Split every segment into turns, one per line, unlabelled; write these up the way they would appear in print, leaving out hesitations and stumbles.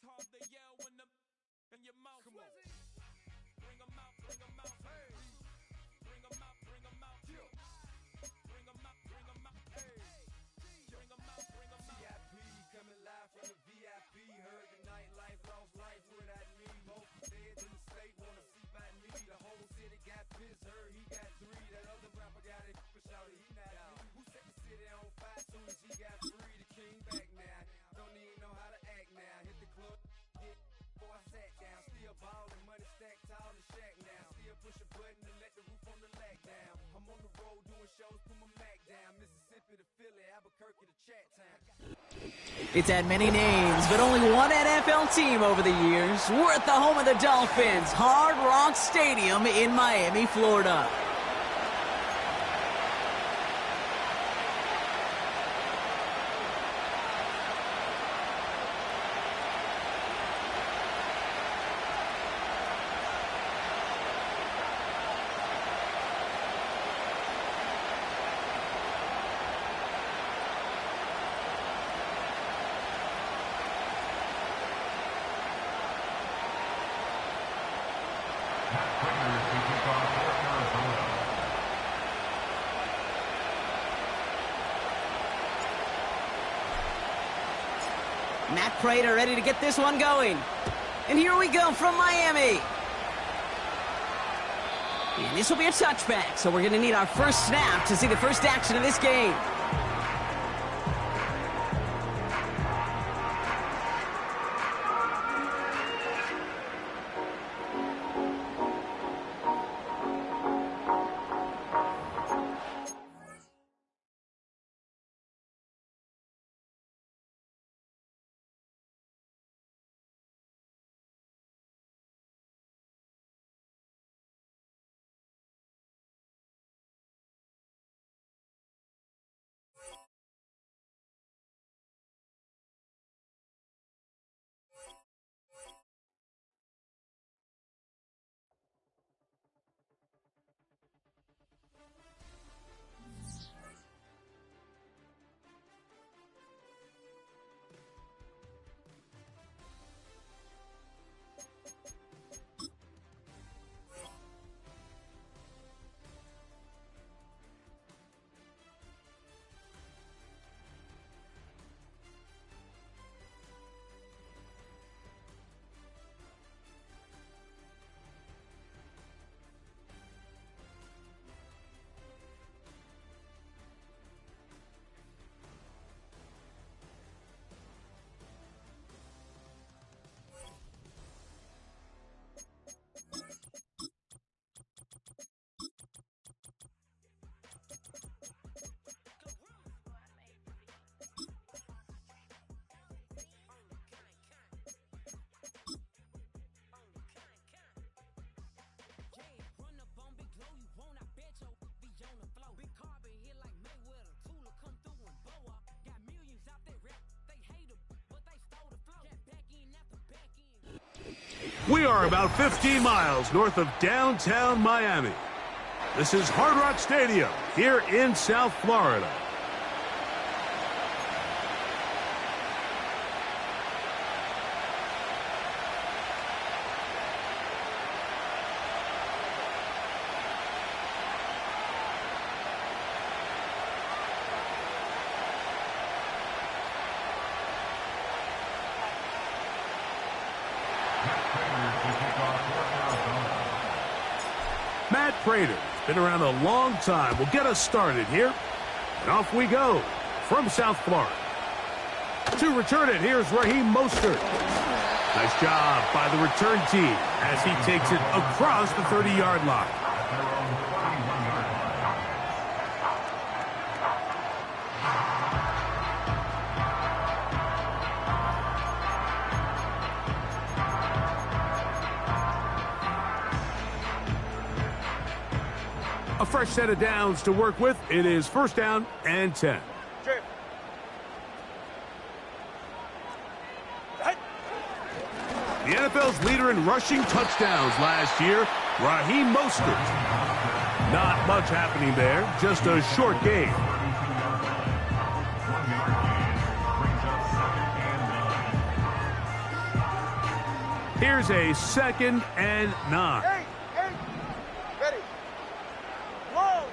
hard to yell when the in your mouth. Come on. Bring them out, bring them out. Hey. Bring them out, bring them out. Bring them out, bring them out. Hey. Bring them out, bring them out.
VIP coming live from the VIP. Heard the nightlife, lost life without me. Most feds in the state wanna see by me. The whole city got pissed, heard he got 3. That other rapper got it, but shouted he not out. Who set the city on fire soon as he got free? The king back now. Don't even know how to act now. Hit the club, get before I sat down. Still ballin', money stacked tall in shack now. Still push a button and let the roof on the lag down. I'm on the road doing shows, put my Mac down. Mississippi to Philly, Albuquerque to Chat Town.
It's had many names, but only one NFL team over the years. We're at the home of the Dolphins, Hard Rock Stadium in Miami, Florida. Matt Prater ready to get this one going. And here we go from Miami. And this will be a touchback, so we're going to need our first snap to see the first action of this game.
We are about 15 miles north of downtown Miami. This is Hard Rock Stadium here in South Florida. Matt Prater, been around a long time, will get us started here. And off we go from South Florida. To return it, here's Raheem Mostert. Nice job by the return team as he takes it across the 30-yard line. A fresh set of downs to work with. It is first down and 10. The NFL's leader in rushing touchdowns last year, Raheem Mostert. Not much happening there, just a short game. Here's a 2nd and 9.
Hey, ready. Whoa.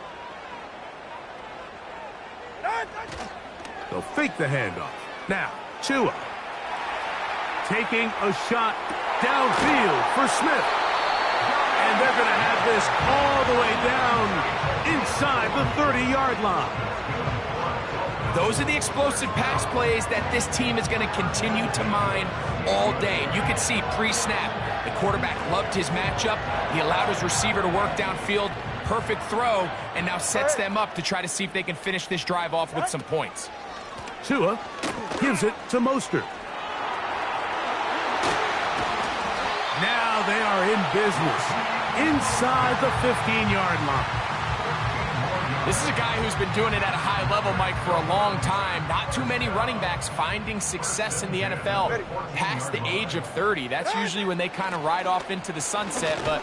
They'll fake the handoff. Now, Tua. Taking a shot downfield for Smith. And they're going to have this all the way down inside the 30-yard line.
Those are the explosive pass plays that this team is going to continue to mine all day. You could see pre-snap, the quarterback loved his matchup. He allowed his receiver to work downfield. Perfect throw, and now sets them up to try to see if they can finish this drive off with some points.
Tua gives it to Mostert. Now they are in business inside the 15-yard line.
This is a guy who's been doing it at a high level, Mike, for a long time. Not too many running backs finding success in the NFL past the age of 30. That's usually when they kind of ride off into the sunset, but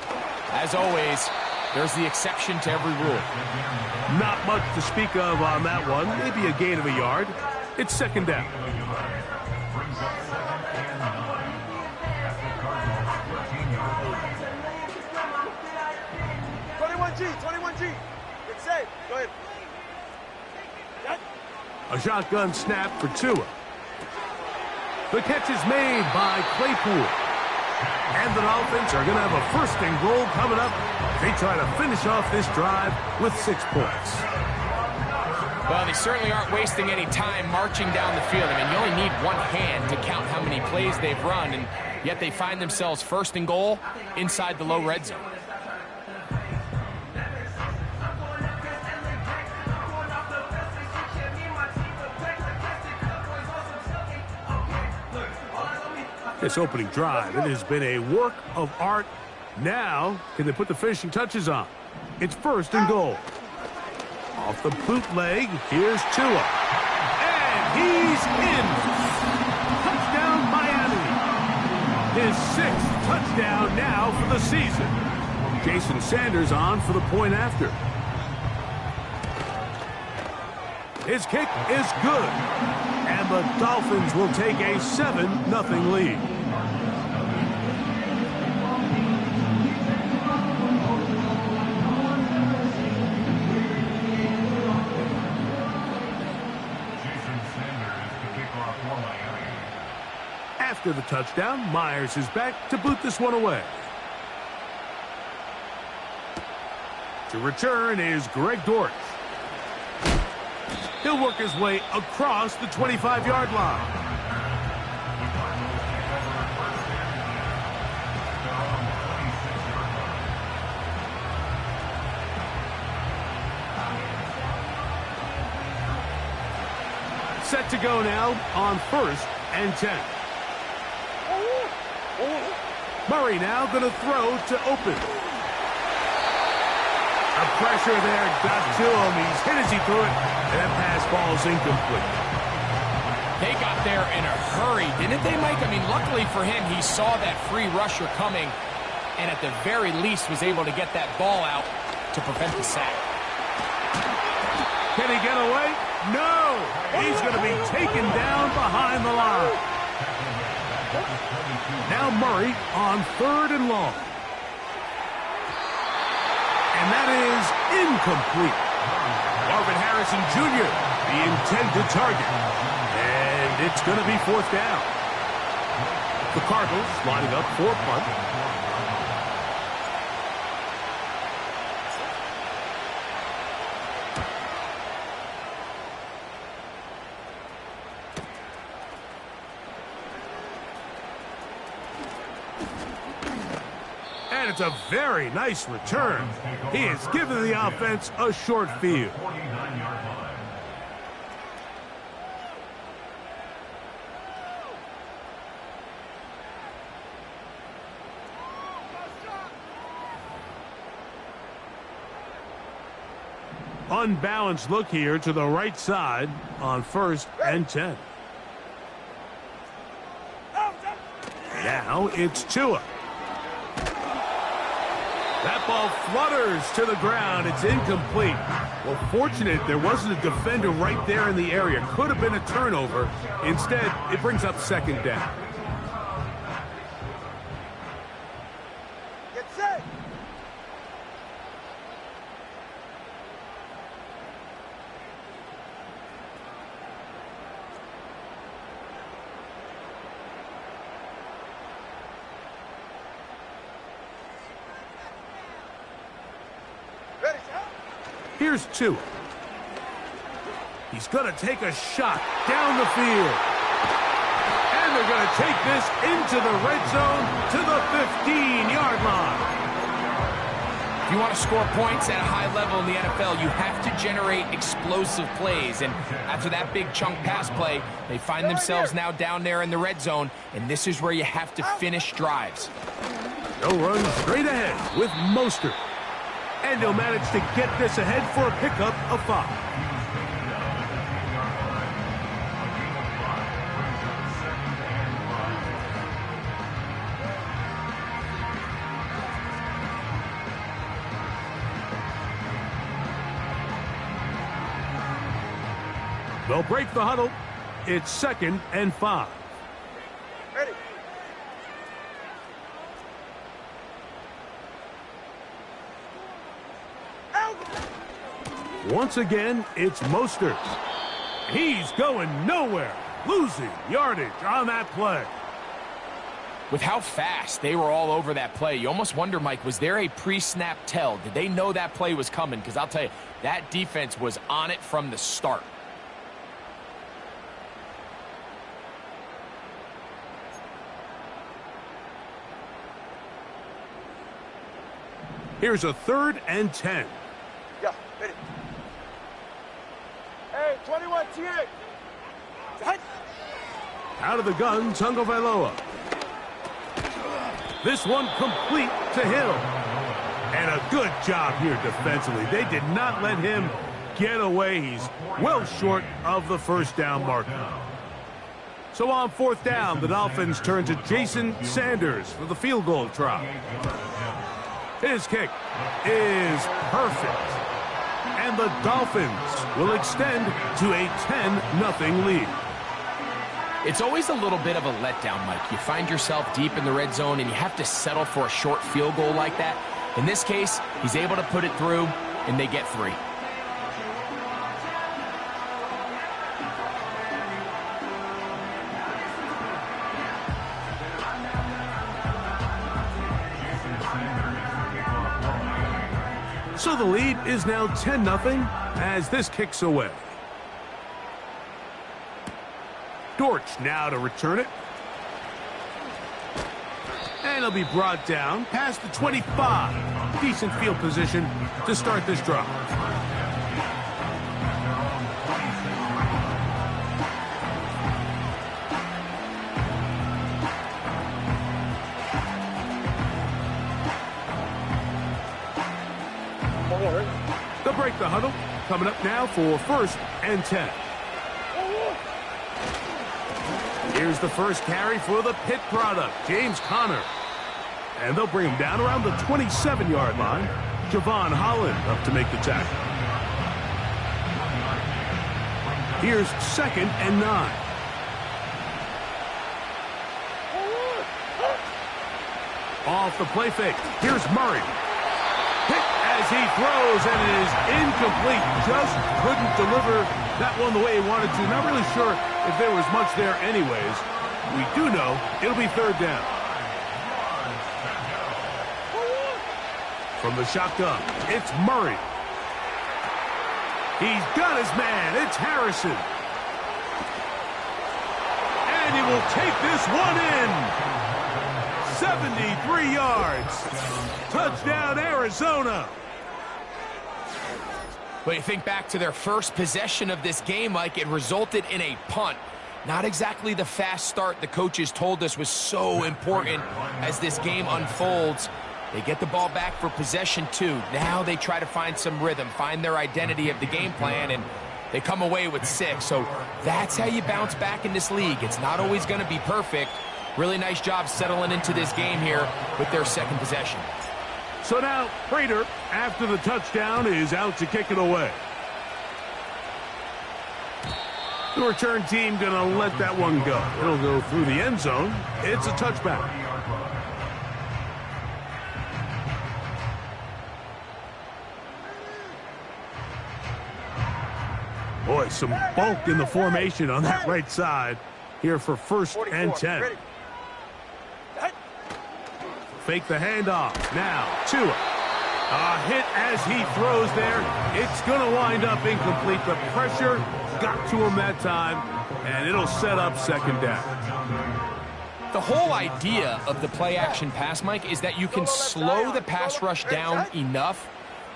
as always, there's the exception to every rule.
Not much to speak of on that one. Maybe a gain of a yard. It's 2nd down.
Good save. Go ahead.
A shotgun snap for Tua. The catch is made by Claypool. And the Dolphins are going to have a 1st and goal coming up. They try to finish off this drive with 6 points.
Well, they certainly aren't wasting any time marching down the field. I mean, you only need one hand to count how many plays they've run, and yet they find themselves 1st and goal inside the low red zone.
This opening drive, it has been a work of art. Now, can they put the finishing touches on? It's 1st and goal. Off the bootleg, here's Tua. And he's in. Touchdown, Miami. His 6th touchdown now for the season. Jason Sanders on for the point after. His kick is good. And the Dolphins will take a 7-0 lead. After the touchdown, Myers is back to boot this one away. To return is Greg Dortch. He'll work his way across the 25-yard line. Set to go now on 1st and 10. Murray now going to throw to open. A pressure there got to him. He's hit as he threw it, and that pass ball is incomplete.
They got there in a hurry, didn't they, Mike? I mean, luckily for him, he saw that free rusher coming, and at the very least was able to get that ball out to prevent the sack.
Can he get away? No! He's going to be taken down behind the line. Now Murray on 3rd and long. And that is incomplete. Marvin Harrison Jr., the intended target. And it's going to be 4th down. The Cardinals lining up for a punt. And it's a very nice return. He has given the offense a short field. Unbalanced look here to the right side on 1st and 10. Now it's Tua. That ball flutters to the ground. It's incomplete. Well, fortunate there wasn't a defender right there in the area. Could have been a turnover. Instead, it brings up 2nd down. Here's Tua. He's going to take a shot down the field. And they're going to take this into the red zone to the 15-yard line.
If you want to score points at a high level in the NFL, you have to generate explosive plays. And after that big chunk pass play, they find themselves now down there in the red zone, and this is where you have to finish drives.
They'll run straight ahead with Mostert. And they'll manage to get this ahead for a pickup of 5. They'll break the huddle. It's 2nd and 5.
Ready.
Once again, it's Mostert. He's going nowhere, losing yardage on that play.
With how fast they were all over that play, you almost wonder, Mike, was there a pre-snap tell? Did they know that play was coming? Because I'll tell you, that defense was on it from the start.
Here's a 3rd and 10.
Yeah, ready. Hey, 21 T8.
Out of the gun, Tagovailoa. This one complete to Hill. And a good job here defensively. They did not let him get away. He's well short of the first down marker. So on 4th down, the Dolphins turn to Jason Sanders for the field goal try. His kick is perfect. And the Dolphins will extend to a 10-0 lead.
It's always a little bit of a letdown, Mike. You find yourself deep in the red zone and you have to settle for a short field goal like that. In this case, he's able to put it through, and they get 3.
So the lead is now 10-0 as this kicks away. Dortch now to return it. And he'll be brought down past the 25. Decent field position to start this drive. They'll break the huddle. Coming up now for 1st and 10. Here's the first carry for the Pitt product, James Conner. And they'll bring him down around the 27-yard line. Javon Holland up to make the tackle. Here's 2nd and 9. Off the play fake. Here's Murray. Pitt as he throws, and it is incomplete. Just couldn't deliver that one the way he wanted to. Not really sure if there was much there anyways. We do know it'll be 3rd down. From the shotgun, it's Murray. He's got his man. It's Harrison. And he will take this one in. 73 yards. Touchdown, Arizona.
But you think back to their first possession of this game, Mike, it resulted in a punt. Not exactly the fast start the coaches told us was so important as this game unfolds. They get the ball back for possession 2. Now they try to find some rhythm, find their identity of the game plan, and they come away with 6. So that's how you bounce back in this league. It's not always going to be perfect. Really nice job settling into this game here with their 2nd possession.
So now Prater, after the touchdown, is out to kick it away. The return team going to let that one go. It'll go through the end zone. It's a touchback. Boy, some bulk in the formation on that right side here for 1st and 10.
Ready.
Fake the handoff. Now, Tua. A hit as he throws there. It's going to wind up incomplete. The pressure got to him that time, and it'll set up second down.
The whole idea of the play-action pass, Mike, is that you can slow the pass rush down enough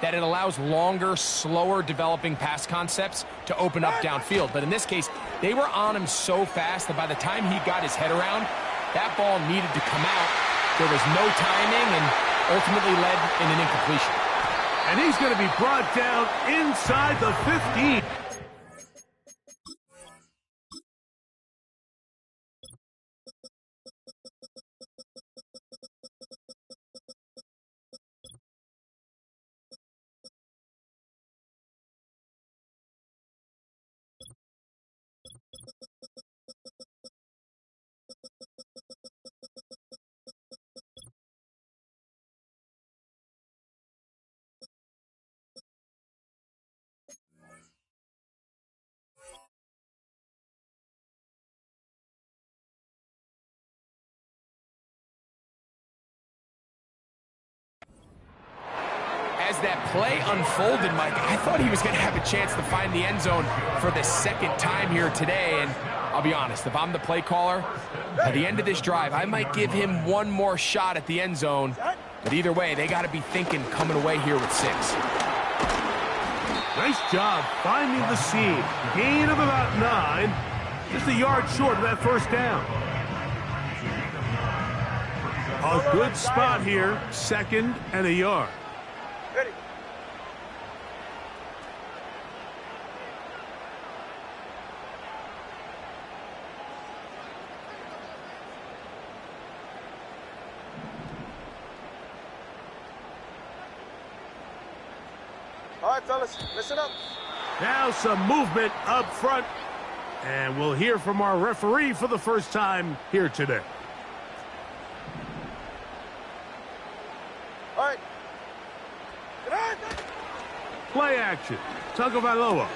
that it allows longer, slower developing pass concepts to open up downfield. But in this case, they were on him so fast that by the time he got his head around, that ball needed to come out. There was no timing and ultimately led in an incompletion.
And he's going to be brought down inside the 15.
As that play unfolded, Mike, I thought he was going to have a chance to find the end zone for the second time here today. And I'll be honest, if I'm the play caller, at the end of this drive, I might give him one more shot at the end zone. But either way, they got to be thinking coming away here with 6.
Nice job finding the seam. Gain of about 9. Just a yard short of that first down. A good spot here. 2nd and a yard.
Ready. All right, fellas, listen up.
Now some movement up front. And we'll hear from our referee for the first time here today.
All right.
Play action. Tagovailoa.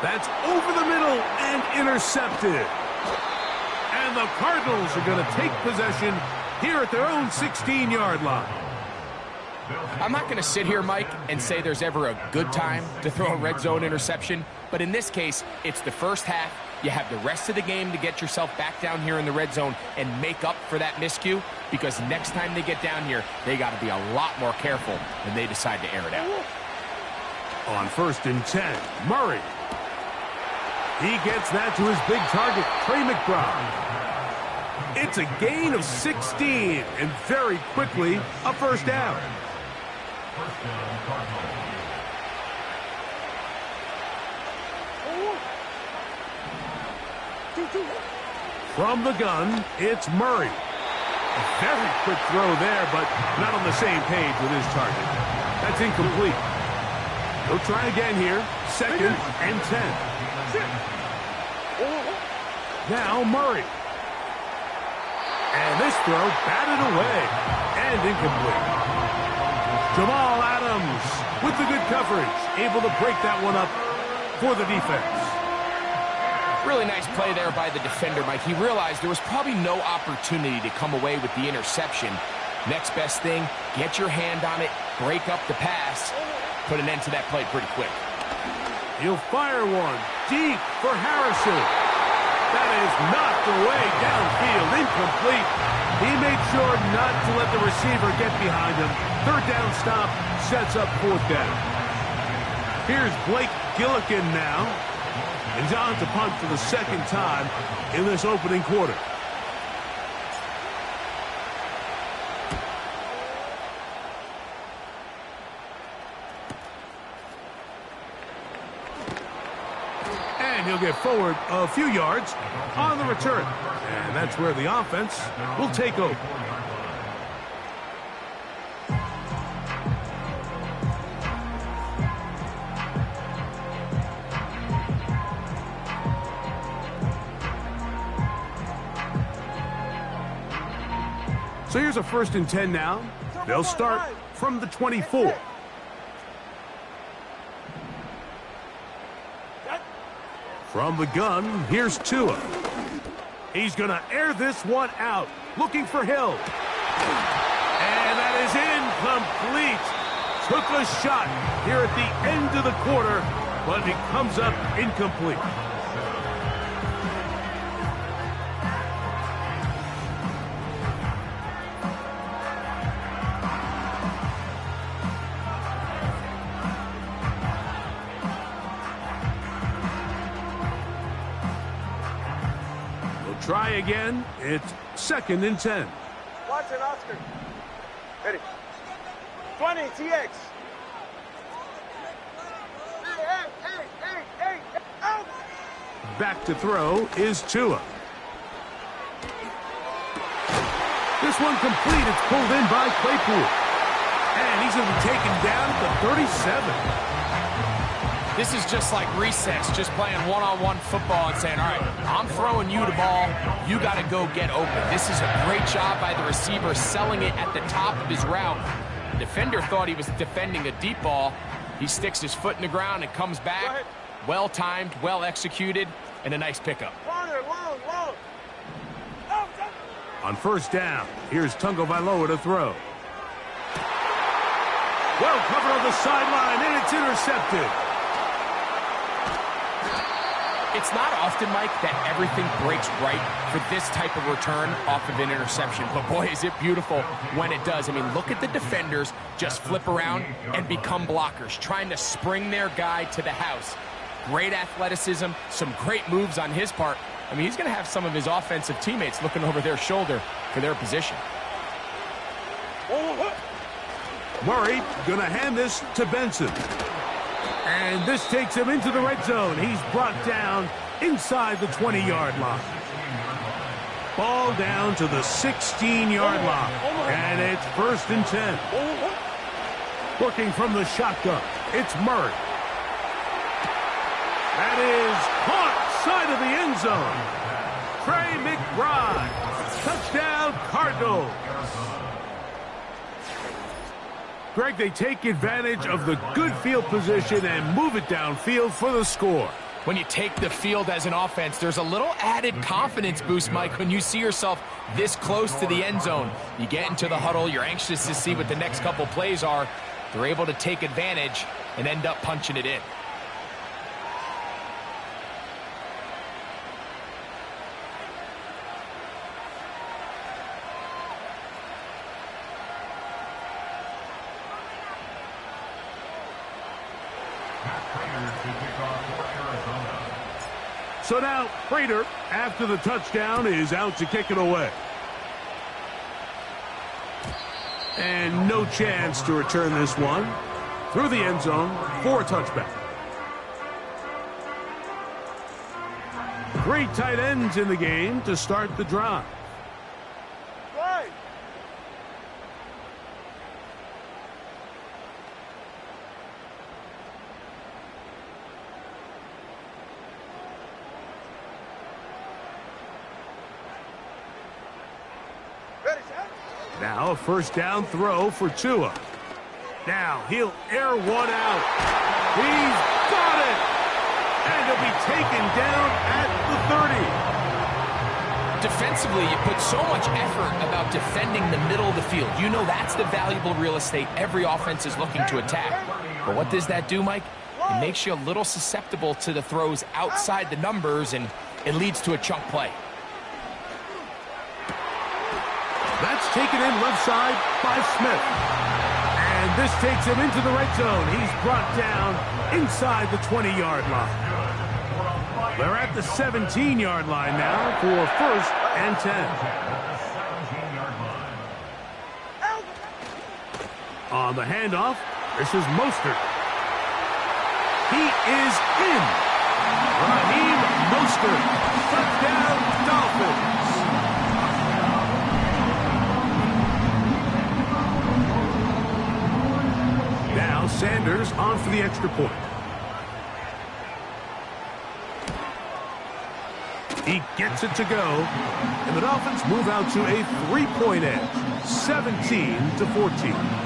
That's over the middle and intercepted. And the Cardinals are going to take possession here at their own 16-yard line.
I'm not going to sit here, Mike, and say there's ever a good time to throw a red zone interception. But in this case, it's the first half. You have the rest of the game to get yourself back down here in the red zone and make up for that miscue, because next time they get down here, they got to be a lot more careful when they decide to air it out.
On 1st and 10, Murray. He gets that to his big target, Trey McBride. It's a gain of 16, and very quickly, a first down. From the gun, it's Murray. A very quick throw there, but not on the same page with his target. That's incomplete. He'll try again here. 2nd and 10. Now Murray. And this throw batted away and incomplete. Jamal Adams with the good coverage, able to break that one up for the defense.
Really nice play there by the defender, Mike. He realized there was probably no opportunity to come away with the interception. Next best thing, get your hand on it, break up the pass, put an end to that play pretty quick.
He'll fire one deep for Harrison. That is knocked away downfield, incomplete. He made sure not to let the receiver get behind him. 3rd down stop sets up 4th down. Here's Blake Gillikin now. And John to punt for the 2nd time in this opening quarter. And he'll get forward a few yards on the return. And that's where the offense will take over. So here's a 1st and 10 now. They'll start from the 24. From the gun, here's Tua. He's going to air this one out, looking for Hill. And that is incomplete. took a shot here at the end of the quarter, but it comes up incomplete. We'll try again. It's 2nd and 10.
Watch it, Oscar. Ready. 20, TX. Hey, out!
Back to throw is Tua. This one complete. It's pulled in by Claypool. And he's going to be taken down at the 37.
This is just like recess, just playing one-on-one football and saying, all right, I'm throwing you the ball. You got to go get open. This is a great job by the receiver selling it at the top of his route. The defender thought he was defending a deep ball. He sticks his foot in the ground and comes back. Well-timed, well-executed, and a nice pickup.
Long.
On 1st down, here's Tagovailoa to throw. Well covered on the sideline, and it's intercepted.
It's not often, Mike, that everything breaks right for this type of return off of an interception. But, boy, is it beautiful when it does. I mean, look at the defenders just flip around and become blockers, trying to spring their guy to the house. Great athleticism, some great moves on his part. I mean, he's going to have some of his offensive teammates looking over their shoulder for their position.
Murray going to hand this to Benson. And this takes him into the red zone. He's brought down inside the 20-yard line. Ball down to the 16-yard line. And it's 1st and 10. Working from the shotgun, it's Murray. That is caught side of the end zone. Trey McBride. Touchdown, Cardinals. Greg, they take advantage of the good field position and move it downfield for the score.
When you take the field as an offense, there's a little added confidence boost, Mike, when you see yourself this close to the end zone. You get into the huddle, you're anxious to see what the next couple plays are. They're able to take advantage and end up punching it in.
So now, Prater, after the touchdown, is out to kick it away. And no chance to return this one. Through the end zone for a touchback. 3 tight ends in the game to start the drive.
Right.
Now a 1st down throw for Tua. Now he'll air one out. He's got it! And he'll be taken down at the 30.
Defensively, you put so much effort about defending the middle of the field. You know that's the valuable real estate every offense is looking to attack. But what does that do, Mike? It makes you a little susceptible to the throws outside the numbers, and it leads to a chunk play.
That's taken in left side by Smith. And this takes him into the red zone. He's brought down inside the 20-yard line. They're at the 17-yard line now for 1st and 10. On the handoff, this is Mostert. He is in. Raheem Mostert. Touchdown, Dolphins. Now Sanders on for the extra point. He gets it to go, and the Dolphins move out to a 3-point edge, 17-14.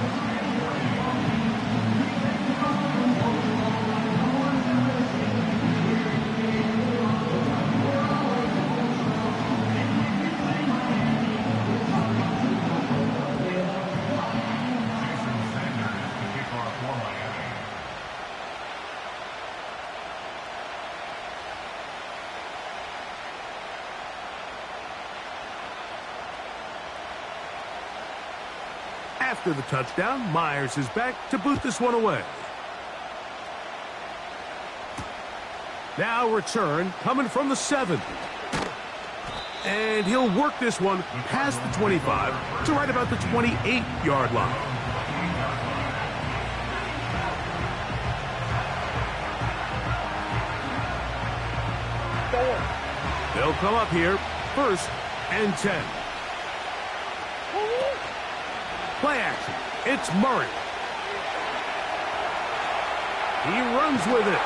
After the touchdown, Myers is back to boot this one away. Now return coming from the 7. And he'll work this one past the 25 to right about the 28-yard line. They'll come up here, 1st and 10. Play action. It's Murray. He runs with it.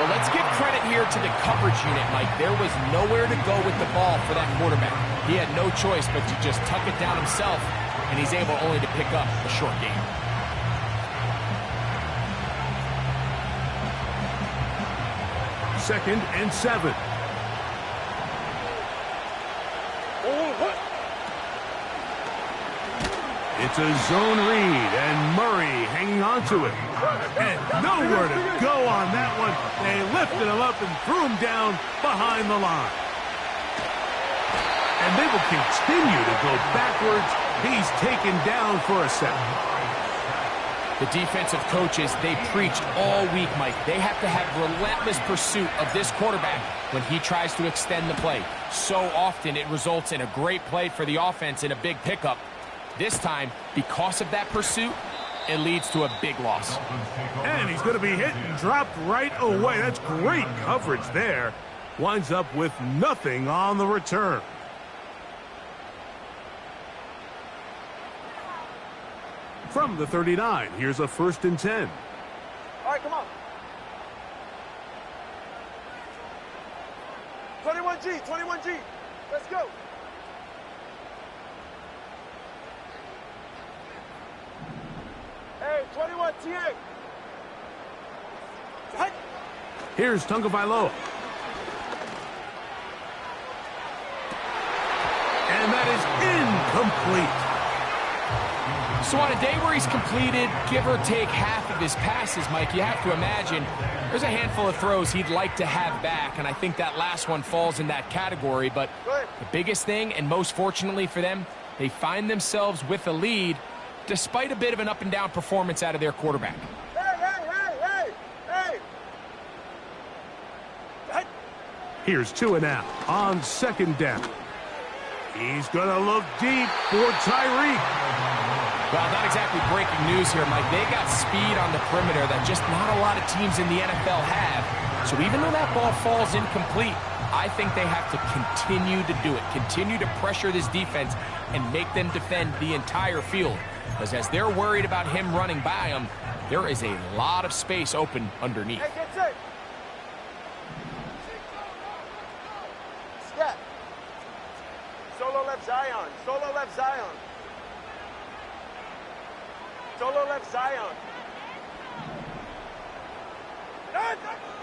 Well, let's give credit here to the coverage unit, Mike. There was nowhere to go with the ball for that quarterback. He had no choice but to just tuck it down himself, and he's able only to pick up a short gain.
Second and 7. It's a zone read, and Murray hanging on to it. And nowhere to go on that one. They lifted him up and threw him down behind the line. And they will continue to go backwards. He's taken down for a second.
The defensive coaches, they preached all week, Mike. They have to have relentless pursuit of this quarterback when he tries to extend the play. So often it results in a great play for the offense and a big pickup. This time, because of that pursuit, it leads to a big loss.
And he's going to be hit and dropped right away. That's great coverage there. Winds up with nothing on the return. From the 39, here's a 1st and 10.
All right, come on. 21G, 21G. Let's go. Hey, 21 TA.
Here's Tagovailoa. And that is incomplete.
So on a day where he's completed, give or take half of his passes, Mike, you have to imagine there's a handful of throws he'd like to have back, and I think that last one falls in that category. But the biggest thing, and most fortunately for them, they find themselves with a lead despite a bit of an up-and-down performance out of their quarterback.
Hey.
Here's 2 and out on 2nd down. He's going to look deep for Tyreek.
Well, not exactly breaking news here, Mike. They got speed on the perimeter that just not a lot of teams in the NFL have. So even though that ball falls incomplete, I think they have to continue to do it, continue to pressure this defense and make them defend the entire field. Because as they're worried about him running by them, there is a lot of space open underneath.
Hey, get set. Scat. Solo left Zion. Solo left Zion. Solo left Zion.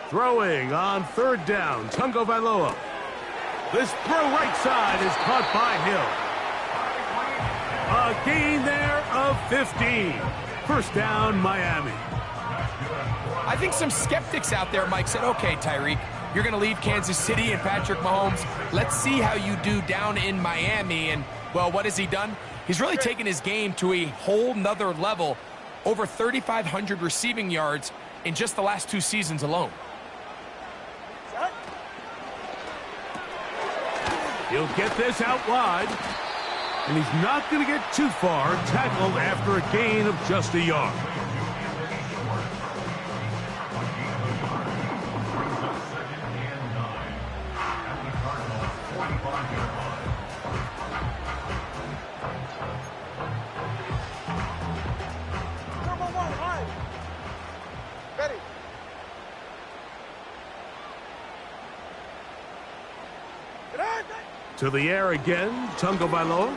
Throwing on 3rd down, Tagovailoa. This throw right side is caught by Hill. A gain there of 15. 1st down, Miami.
I think some skeptics out there, Mike, said, okay, Tyreek, you're going to leave Kansas City and Patrick Mahomes. Let's see how you do down in Miami. And, well, what has he done? He's really taken his game to a whole nother level. Over 3,500 receiving yards in just the last 2 seasons alone.
He'll get this out wide. And he's not going to get too far, tackled after a gain of just a yard. To the air again, Tagovailoa.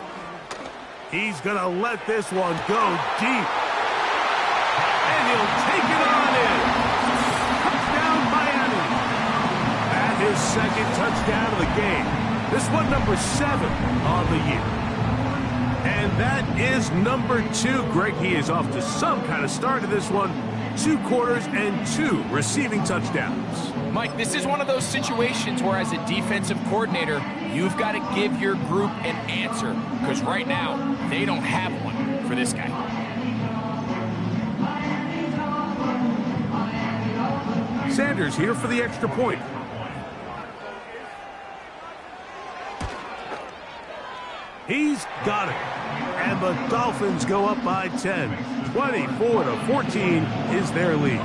He's going to let this one go deep. And he'll take it on in. Touchdown, Miami. That is 2nd touchdown of the game. This one number 7 on the year. And that is number 2. Greg, he is off to some kind of start to this one. 2 quarters and 2 receiving touchdowns.
Mike, this is one of those situations where as a defensive coordinator, you've got to give your group an answer. Because right now, they don't have one. for this guy.
Sanders here for the extra point. He's got it. And the Dolphins go up by 10. 24-14 is their lead.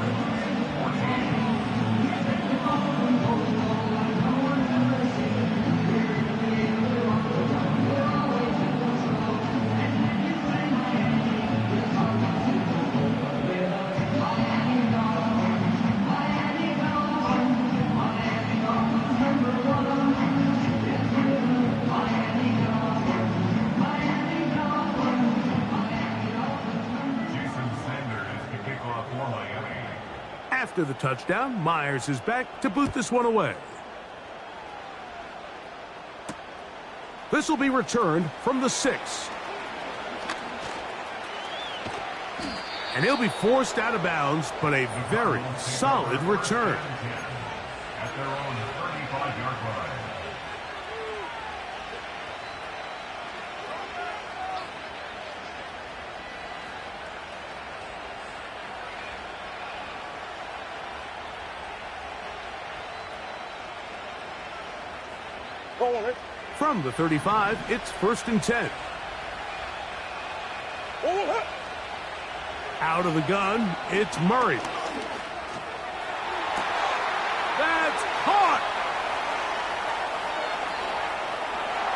After the touchdown, Myers is back to boot this one away. This will be returned from the 6. And he'll be forced out of bounds, but a very solid return.
At their own 35-yard line.
From the 35, it's 1st and 10. Out of the gun, it's Murray. That's caught!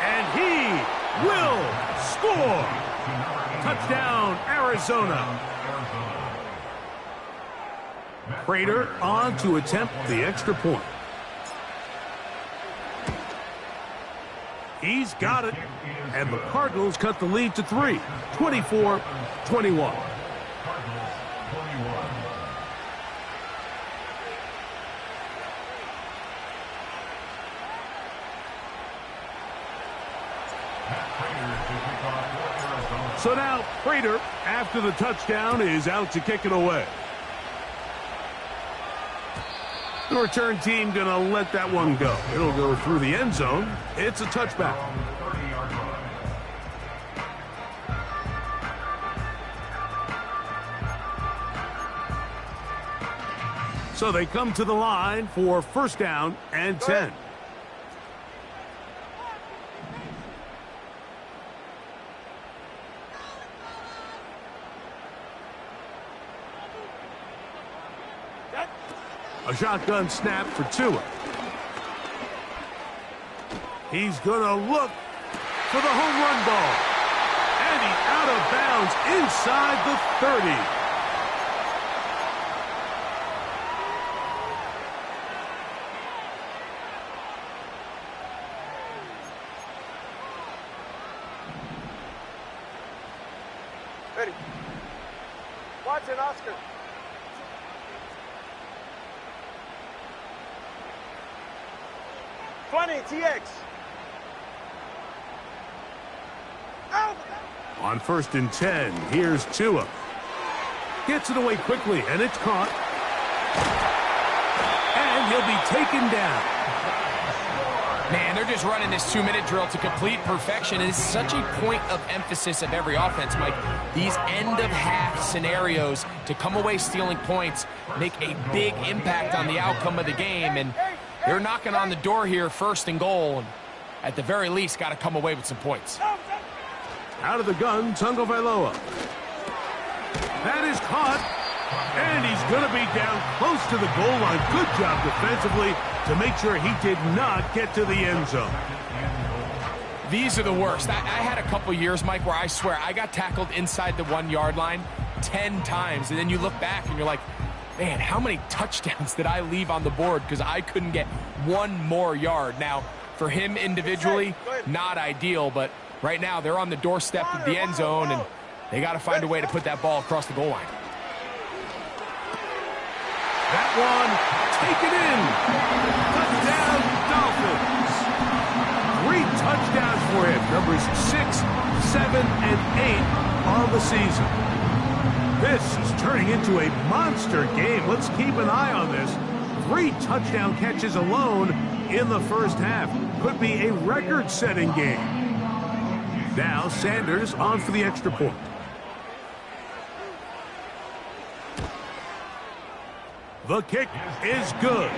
And he will score! Touchdown, Arizona! Prater on to attempt the extra point. He's got it. And the Cardinals cut the lead to 3, 24-21.
Cardinals 21.
So now Prater, after the touchdown, is out to kick it away. The return team going to let that one go. It'll go through the end zone. It's a touchback. So they come to the line for 1st down and 10. A shotgun snap for Tua. He's going to look for the home run ball. And he's out of bounds inside the 30.
Ready. Watson, Oscar. TX. Out.
On 1st and 10, here's Tua. Gets it away quickly, and it's caught. And he'll be taken down.
Man, they're just running this 2-minute drill to complete perfection. It's such a point of emphasis of every offense, Mike. These end-of-half scenarios to come away stealing points make a big impact on the outcome of the game, and they're knocking on the door here, 1st and goal, and at the very least, got to come away with some points.
Out of the gun, Tagovailoa. That is caught, and he's going to be down close to the goal line. Good job defensively to make sure he did not get to the end zone.
These are the worst. I had a couple years, Mike, where I swear I got tackled inside the 1-yard line 10 times, and then you look back and you're like, man, how many touchdowns did I leave on the board because I couldn't get one more yard? Now, for him individually, not ideal, but right now they're on the doorstep of the end zone, and they got to find a way to put that ball across the goal line.
That one, taken in. Touchdown, Dolphins. 3 touchdowns for him. Numbers 6, 7, and 8 on the season. This is turning into a monster game. Let's keep an eye on this. 3 touchdown catches alone in the first half. Could be a record-setting game. Now Sanders on for the extra point. The kick is good.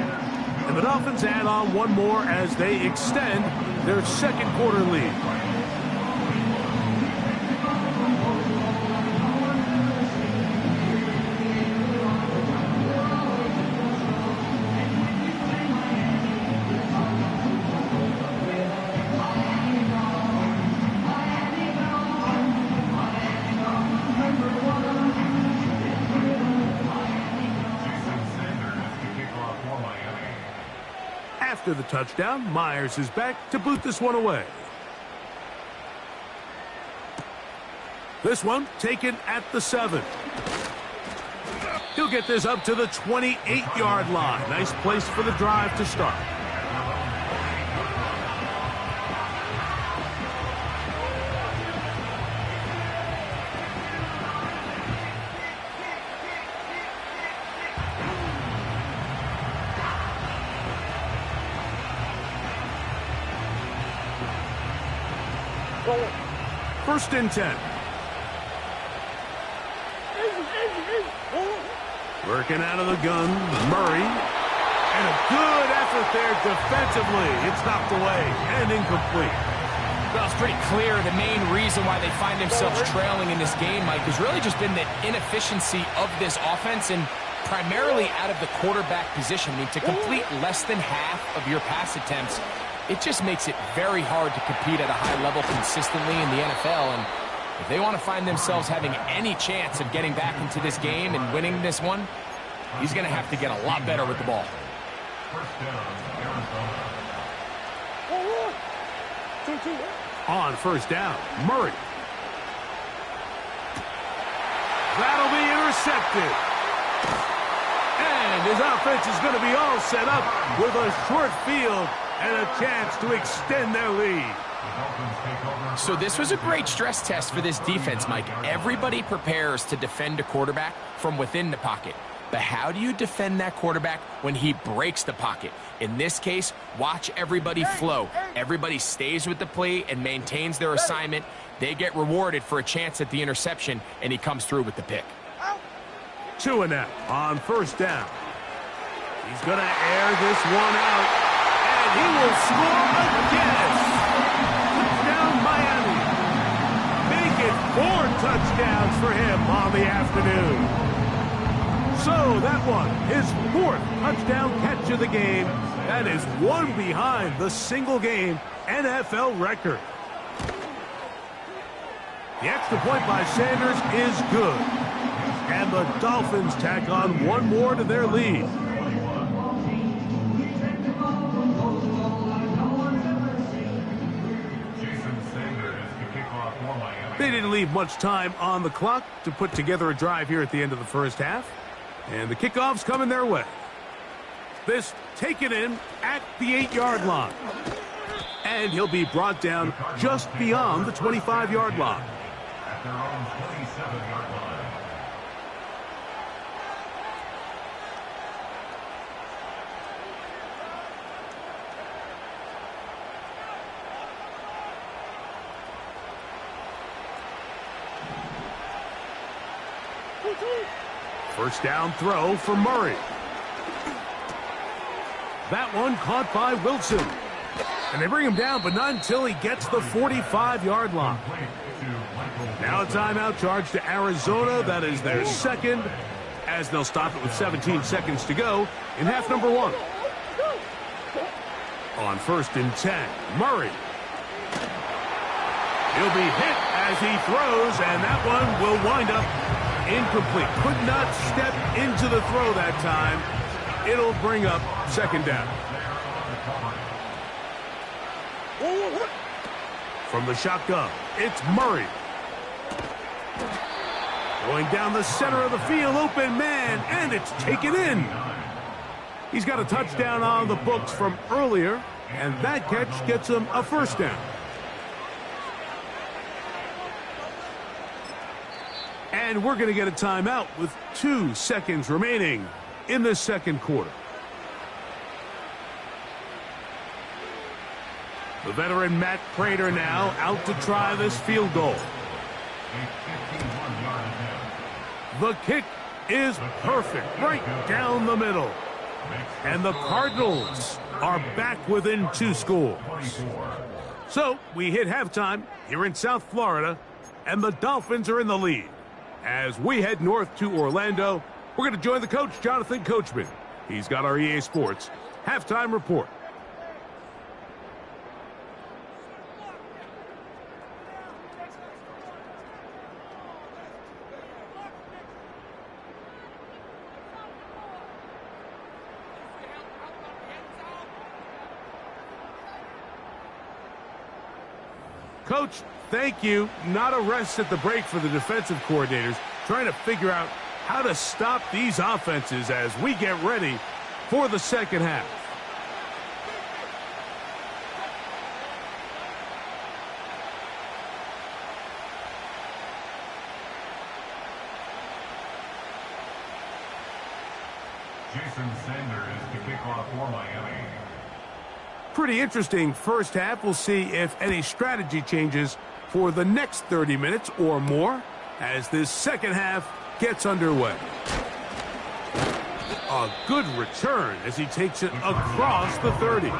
And the Dolphins add on one more as they extend their second quarter lead. After the touchdown, Myers is back to boot this one away. This one taken at the 7. He'll get this up to the 28-yard line. Nice place for the drive to start. First and 10. Working out of the gun, Murray. And a good effort there defensively. It's knocked away and incomplete.
Well, it's pretty clear the main reason why they find themselves trailing in this game, Mike, has really just been the inefficiency of this offense and primarily out of the quarterback position. I mean, to complete less than half of your pass attempts, it just makes it very hard to compete at a high level consistently in the NFL. And if they want to find themselves having any chance of getting back into this game and winning this one, he's going to have to get a lot better with the ball.
First down, Arizona.
On first down, Murray. That'll be intercepted. And his offense is going to be all set up with a short field and a chance to extend their lead.
So this was a great stress test for this defense, Mike. Everybody prepares to defend a quarterback from within the pocket. But how do you defend that quarterback when he breaks the pocket? In this case, watch everybody flow. Everybody stays with the play and maintains their assignment. They get rewarded for a chance at the interception, and he comes through with the pick.
2 and out on first down. He's going to air this one out, and he will score again. Touchdown, Miami. Make it 4 touchdowns for him on the afternoon. So that one, his 4th touchdown catch of the game. That is one behind the single-game NFL record. The extra point by Sanders is good. And the Dolphins tack on one more to their lead. They didn't leave much time on the clock to put together a drive here at the end of the first half. And the kickoff's coming their way. This taken in at the 8-yard line. And he'll be brought down just beyond the 25-yard line.
At their own 27-yard line.
First down throw for Murray. That one caught by Wilson. And they bring him down, but not until he gets the 45-yard line. Now a timeout charge to Arizona. That is their second, as they'll stop it with 17 seconds to go in half number 1. On first and 10, Murray. He'll be hit as he throws, and that one will wind up incomplete. Could not step into the throw that time. It'll bring up second down. From the shotgun, it's Murray. Going down the center of the field, open man, and it's taken in. He's got a touchdown on the books from earlier, and that catch gets him a first down. And we're going to get a timeout with 2 seconds remaining in the second quarter. The veteran Matt Prater now out to try this field goal. The kick is perfect, right down the middle. And the Cardinals are back within 2 scores. So we hit halftime here in South Florida, and the Dolphins are in the lead. As we head north to Orlando, we're going to join the coach, Jonathan Coachman. He's got our EA Sports halftime report. Coach, thank you. Not a rest at the break for the defensive coordinators, trying to figure out how to stop these offenses as we get ready for the second half.
Jason Sanders to kick off for Miami.
Pretty interesting first half. We'll see if any strategy changes for the next 30 minutes or more as this second half gets underway. A good return as he takes it across the 30.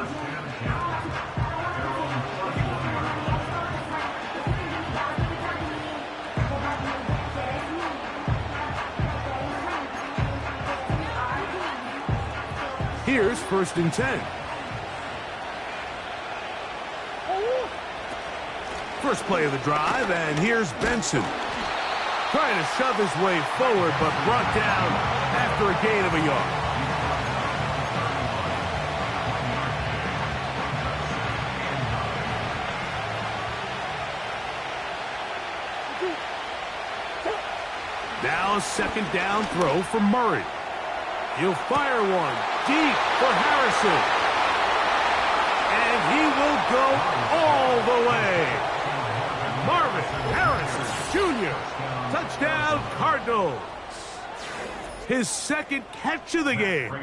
Here's 1st and 10. First play of the drive, and here's Benson. Trying to shove his way forward, but brought down after a gain of a yard. Now a 2nd down throw for Murray. He'll fire one deep for Harrison. And he will go all the way. Marvin Harrison Jr. Touchdown Cardinals. His 2nd catch of the game.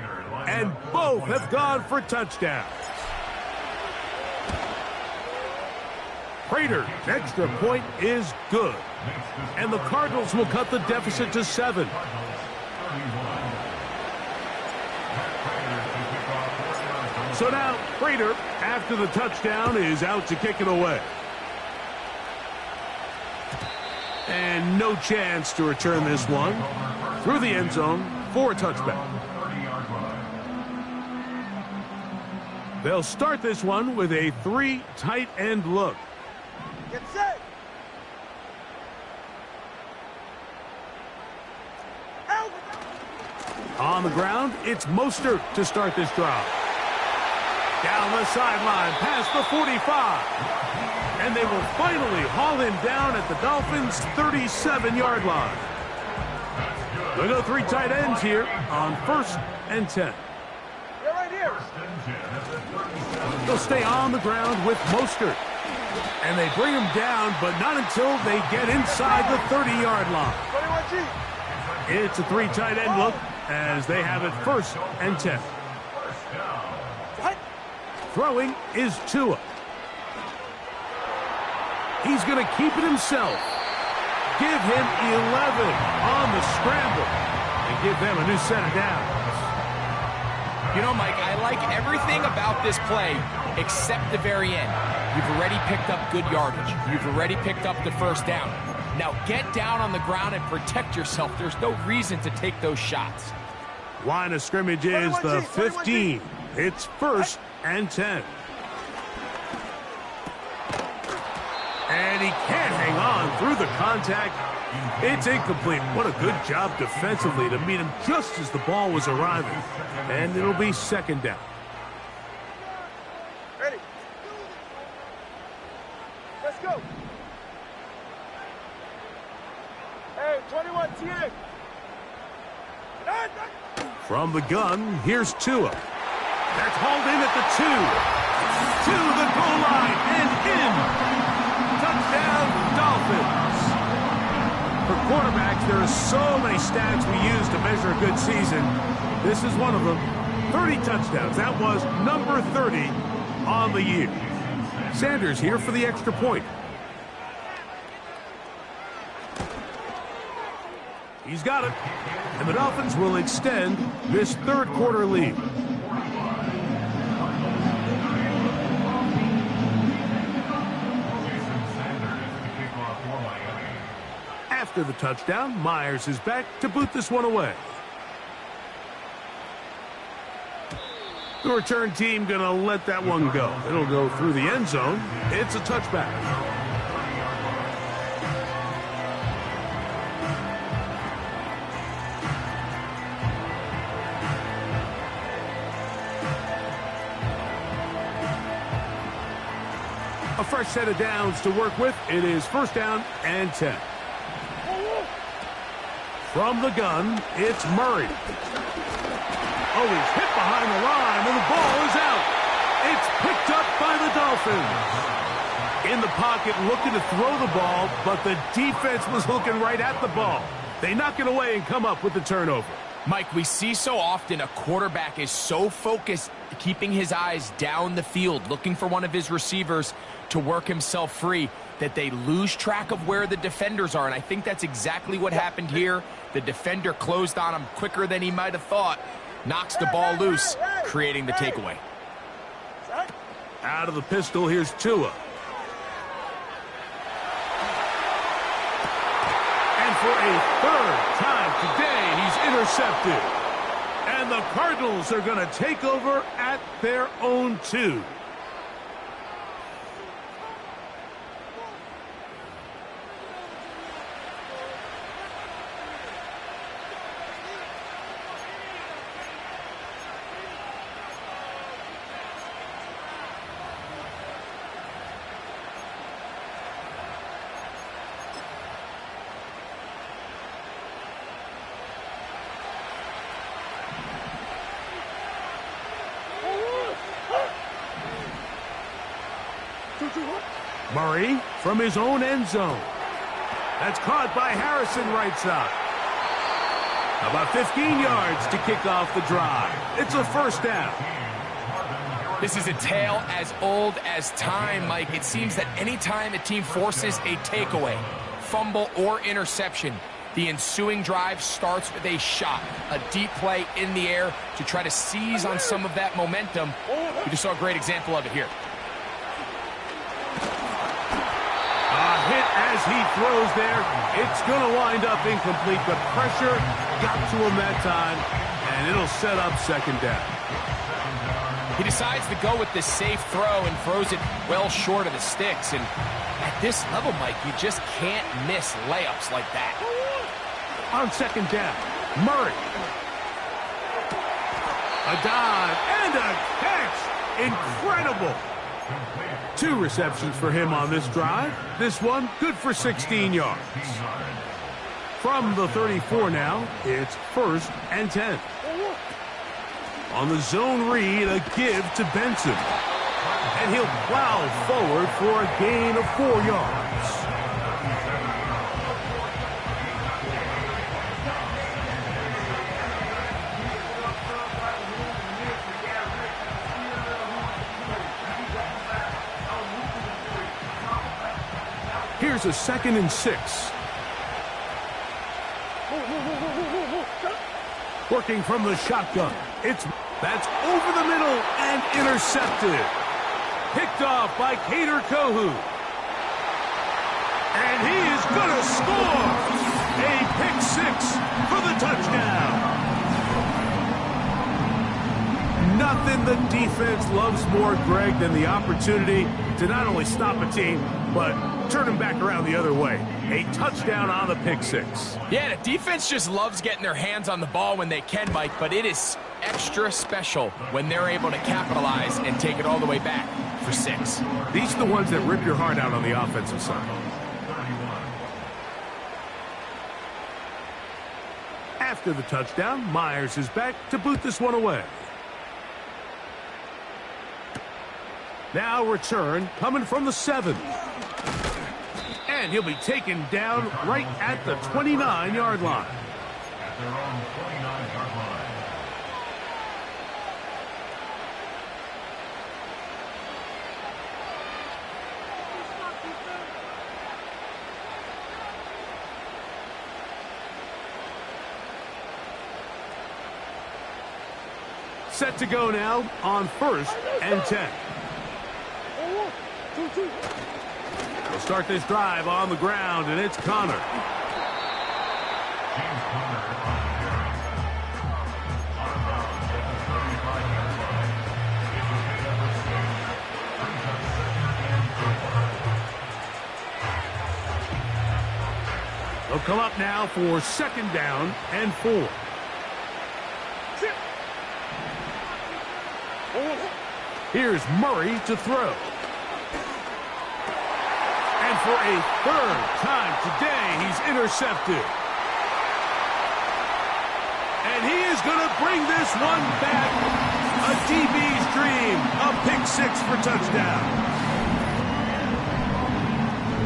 And both have gone for touchdowns. Prater's extra point is good. And the Cardinals will cut the deficit to 7. So now Prater, after the touchdown, is out to kick it away. And no chance to return this one through the end zone for a touchback. They'll start this one with a 3 tight end look.
Get set. Out.
On the ground, it's Mostert to start this drive. Down the sideline, past the 45. And they will finally haul him down at the Dolphins' 37-yard line. They'll go 3 tight ends here on 1st and 10.
You're right here.
They'll stay on the ground with Mostert. And they bring him down, but not until they get inside the 30-yard line.
21G.
It's a 3 tight end look as they have it 1st and 10. Throwing is Tua. He's going to keep it himself. Give him 11 on the scramble and give them a new set of downs.
You know, Mike, I like everything about this play except the very end. You've already picked up good yardage. You've already picked up the 1st down. Now get down on the ground and protect yourself. There's no reason to take those shots.
Line of scrimmage is the 15. It's 1st and 10. And he can't hang on through the contact. It's incomplete. What a good job defensively to meet him just as the ball was arriving. And it'll be 2nd down.
Ready. Let's go. Hey, 21 TN.
From the gun, here's Tua. That's hauled in at the 2. To the goal line and in. Touchdown, Dolphins. For quarterbacks, there are so many stats we use to measure a good season. This is one of them. 30 touchdowns. That was number 30 on the year. Sanders here for the extra point. He's got it. And the Dolphins will extend this third quarter lead. After the touchdown, Myers is back to boot this one away. The return team going to let that one go. It'll go through the end zone. It's a touchback. A fresh set of downs to work with. It is first down and 10. From the gun, it's Murray. Oh, he's hit behind the line, and the ball is out. It's picked up by the Dolphins. In the pocket, looking to throw the ball, but the defense was looking right at the ball. They knock it away and come up with the turnover.
Mike, we see so often a quarterback is so focused, keeping his eyes down the field, looking for one of his receivers to work himself free, that they lose track of where the defenders are. And I think that's exactly what happened here. The defender closed on him quicker than he might have thought. Knocks the ball loose, creating the takeaway.
Out of the pistol, here's Tua. And for a third time today, he's intercepted. And the Cardinals are going to take over at their own 2. Murray from his own end zone. That's caught by Harrison right side. About 15 yards to kick off the drive. It's a first down.
This is a tale as old as time, Mike. It seems that anytime a team forces a takeaway, fumble, or interception, the ensuing drive starts with a shot, a deep play in the air to try to seize on some of that momentum. We just saw a great example of it here.
Hit as he throws there. It's going to wind up incomplete. The pressure got to him that time, and it'll set up second down.
He decides to go with the safe throw and throws it well short of the sticks. And at this level, Mike, you just can't miss layups like that.
On second down, Murray. A dive and a catch. Incredible. 2 receptions for him on this drive. This one good for 16 yards. From the 34 now, it's first and 10. On the zone read, a give to Benson. And he'll plow forward for a gain of 4 yards. Here's a 2nd and 6. Working from the shotgun. That's over the middle and intercepted. Picked off by Cater Kohu. And he is going to score. A pick 6 for the touchdown. Nothing the defense loves more, Greg, than the opportunity to not only stop a team, but turn them back around the other way. A touchdown on the pick 6.
Yeah, the defense just loves getting their hands on the ball when they can, Mike, but it is extra special when they're able to capitalize and take it all the way back for 6.
These are the ones that rip your heart out on the offensive side. After the touchdown, Myers is back to boot this one away. Now return coming from the 7. And he'll be taken down right at the 29-yard line.
At their own 29-yard line.
set to go now on 1st and 10. We'll start this drive on the ground, and it's Connor.
James Conner on the carry. On the ground at the 35-yard line. It will pick up a 6. Brings up 2nd and 4.
They'll come up now for 2nd down and 4. Here's Murray to throw. And for a 3rd time today, he's intercepted. And he is going to bring this one back. A DB's dream. A pick 6 for touchdown.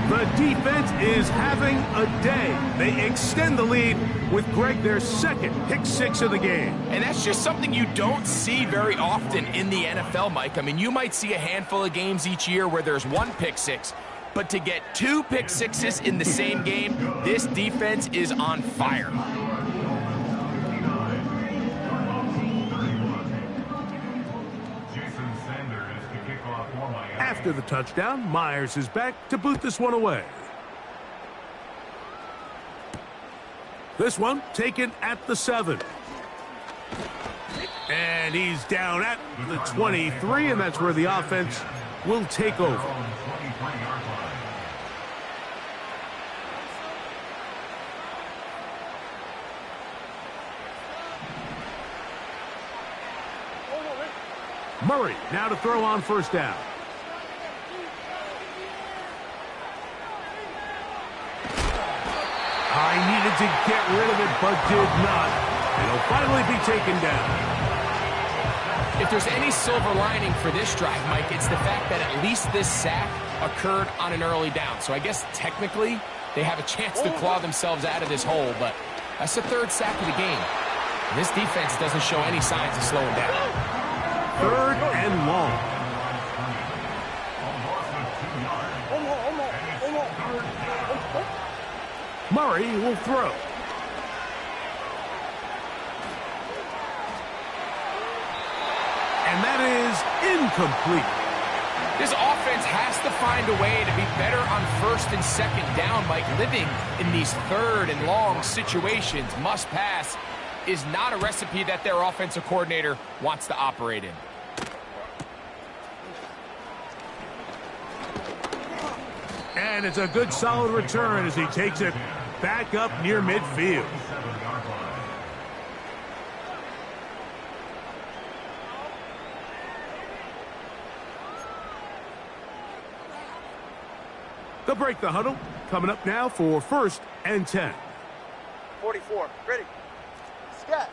The defense is having a day. They extend the lead with Greg their 2nd pick 6 of the game.
And that's just something you don't see very often in the NFL, Mike. I mean, you might see a handful of games each year where there's 1 pick 6. But to get 2 pick 6s in the same game, this defense is on fire.
After the touchdown, Myers is back to boot this one away. This one taken at the 7. And he's down at the 23, and that's where the offense will take over. Murray now to throw on 1st down. I needed to get rid of it, but did not. It'll finally be taken down.
If there's any silver lining for this drive, Mike, it's the fact that at least this sack occurred on an early down. So I guess technically they have a chance to claw themselves out of this hole, but that's the 3rd sack of the game. And this defense doesn't show any signs of slowing down.
3rd and long. Murray will throw. And that is incomplete.
This offense has to find a way to be better on 1st and 2nd down, Mike. Living in these 3rd and long situations, must pass, is not a recipe that their offensive coordinator wants to operate in.
And it's a good solid return as he takes it back up near midfield. They'll break the huddle. Coming up now for 1st and 10.
44. Ready. Scat.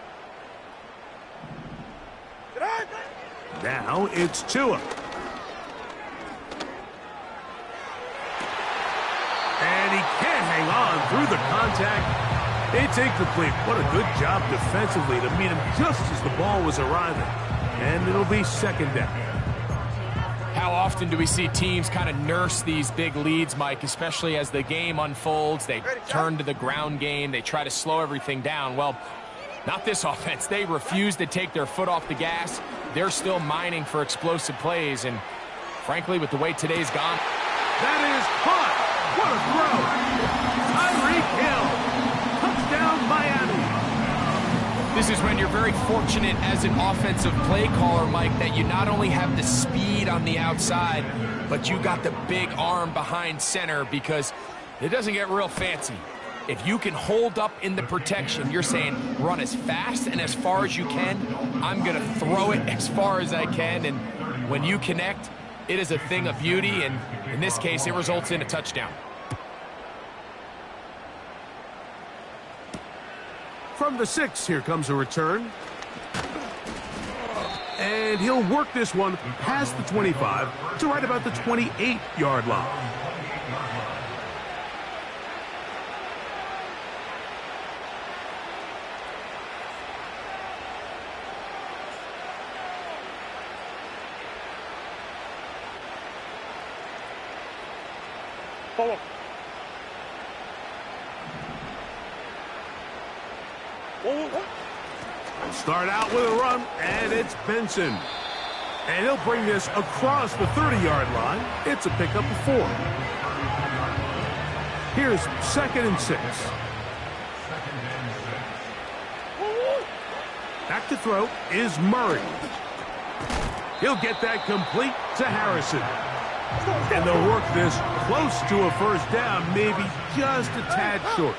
Now it's Tua. And he can't hang on through the contact. It's incomplete. What a good job defensively to meet him just as the ball was arriving. And it'll be 2nd down.
How often do we see teams kind of nurse these big leads, Mike, especially as the game unfolds? They turn to the ground game. They try to slow everything down. Well, not this offense. They refuse to take their foot off the gas. They're still mining for explosive plays. And frankly, with the way today's gone.
That is caught. What a throw. Tyreek Hill. Touchdown, Miami.
This is when you're very fortunate as an offensive play caller, Mike, that you not only have the speed on the outside, but you got the big arm behind center, because it doesn't get real fancy. If you can hold up in the protection, you're saying run as fast and as far as you can. I'm going to throw it as far as I can, and when you connect, it is a thing of beauty, and in this case, it results in a touchdown.
From the 6, here comes a return. And he'll work this one past the 25 to right about the 28-yard line.
Follow.
They'll start out with a run, and it's Benson. And he'll bring this across the 30-yard line. It's a pickup of 4. Here's 2nd and 6. Back to throw is Murray. He'll get that complete to Harrison. And they'll work this close to a first down, maybe just a tad short.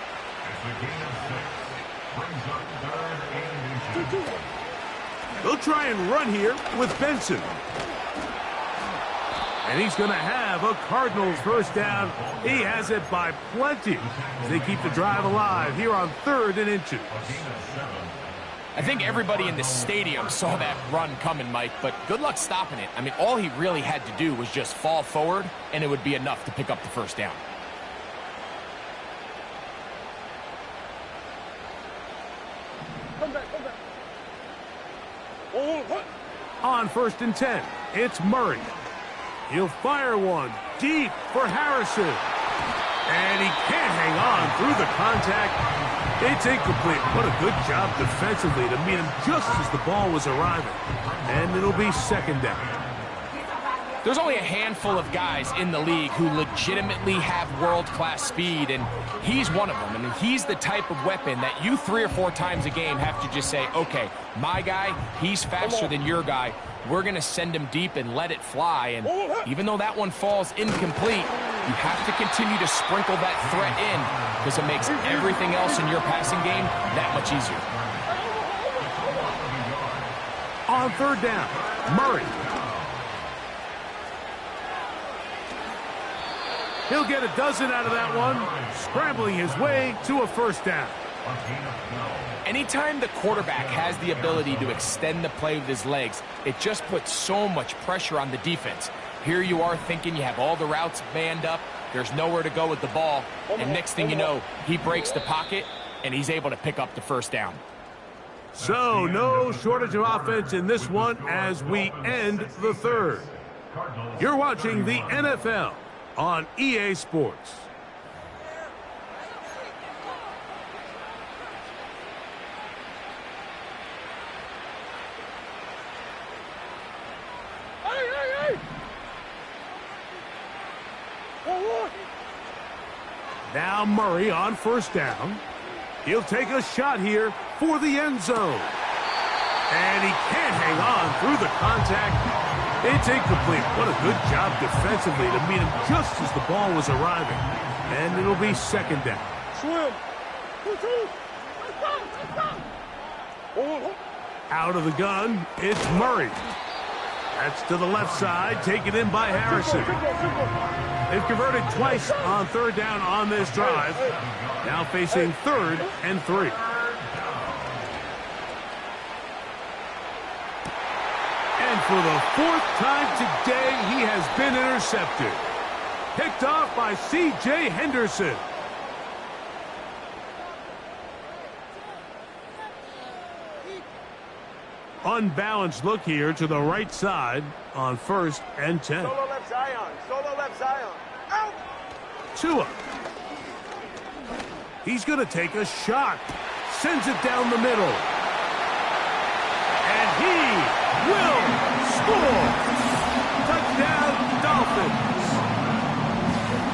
They'll try and run here with Benson. And he's going to have a Cardinals first down. He has it by plenty as they keep the drive alive here on 3rd and inches.
I think everybody in the stadium saw that run coming, Mike, but good luck stopping it. I mean, all he really had to do was just fall forward, and it would be enough to pick up the first down.
On 1st and 10, it's Murray. He'll fire one deep for Harrison. And he can't hang on through the contact. It's incomplete. What a good job defensively to meet him just as the ball was arriving. And it'll be 2nd down.
There's only a handful of guys in the league who legitimately have world-class speed, and he's one of them. I mean, he's the type of weapon that you 3 or 4 times a game have to just say, okay, my guy, he's faster than your guy. We're going to send him deep and let it fly. And even though that one falls incomplete, you have to continue to sprinkle that threat in because it makes everything else in your passing game that much easier.
On 3rd down, Murray. He'll get a dozen out of that one, scrambling his way to a first down.
Anytime the quarterback has the ability to extend the play with his legs, it just puts so much pressure on the defense. Here you are thinking you have all the routes manned up, there's nowhere to go with the ball, and next thing you know, he breaks the pocket, and he's able to pick up the first down.
So, no shortage of offense in this one as we end the 3rd. You're watching the NFL on EA Sports. Now Murray on 1st down. He'll take a shot here for the end zone. And he can't hang on through the contact. It's incomplete. What a good job defensively to meet him just as the ball was arriving. And it'll be 2nd down. Out of the gun, it's Murray. That's to the left side, taken in by Harrison. They've converted twice on 3rd down on this drive. Now facing 3rd and 3. And for the 4th time today, he has been intercepted. Picked off by C.J. Henderson. Unbalanced look here to the right side on 1st and 10.
Solo left Zion. Solo left Zion. Out!
Tua. He's going to take a shot. Sends it down the middle. And he will score. Touchdown, Dolphins.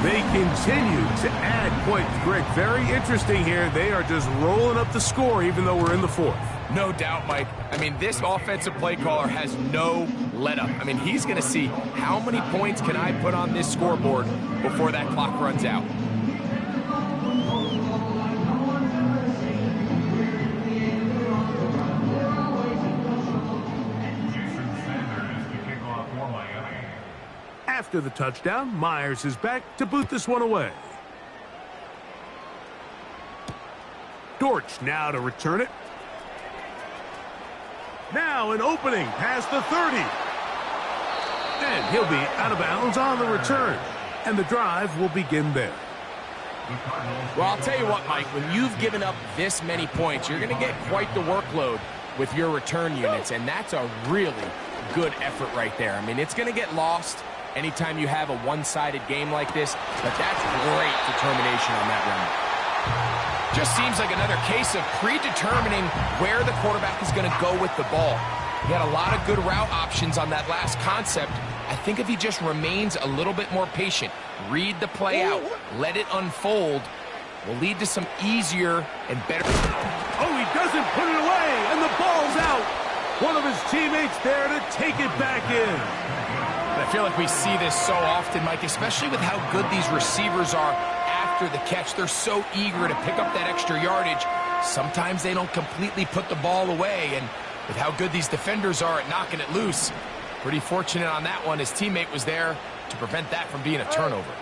They continue to add points. Greg, very interesting here. They are just rolling up the score even though we're in the 4th.
No doubt, Mike. I mean, this offensive play caller has no let-up. I mean, he's going to see how many points can I put on this scoreboard before that clock runs out.
After the touchdown, Myers is back to boot this one away. Dortch now to return it. Now an opening past the 30. And he'll be out of bounds on the return. And the drive will begin there.
Well, I'll tell you what, Mike, when you've given up this many points, you're going to get quite the workload with your return units, and that's a really good effort right there. I mean, it's going to get lost anytime you have a one-sided game like this, but that's great determination on that run. Just seems like another case of predetermining where the quarterback is going to go with the ball. He had a lot of good route options on that last concept. I think if he just remains a little bit more patient, read the play out, let it unfold, will lead to some easier and better...
Oh, he doesn't put it away, and the ball's out. One of his teammates there to take it back in.
I feel like we see this so often, Mike, especially with how good these receivers are after the catch. They're so eager to pick up that extra yardage. Sometimes they don't completely put the ball away, and with how good these defenders are at knocking it loose, pretty fortunate on that one. His teammate was there to prevent that from being a turnover.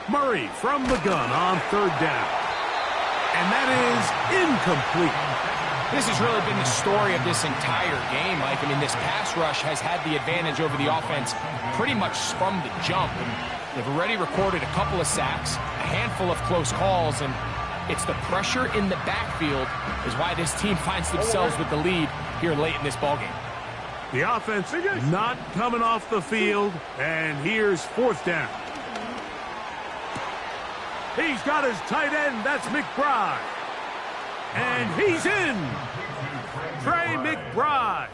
Murray from the gun on third down. And that is incomplete.
This has really been the story of this entire game, Mike. I mean, this pass rush has had the advantage over the offense pretty much from the jump. And they've already recorded a couple of sacks, a handful of close calls, and it's the pressure in the backfield is why this team finds themselves with the lead here late in this ballgame.
The offense not coming off the field, and here's fourth down. He's got his tight end, that's McBride. And he's in. Trey McBride.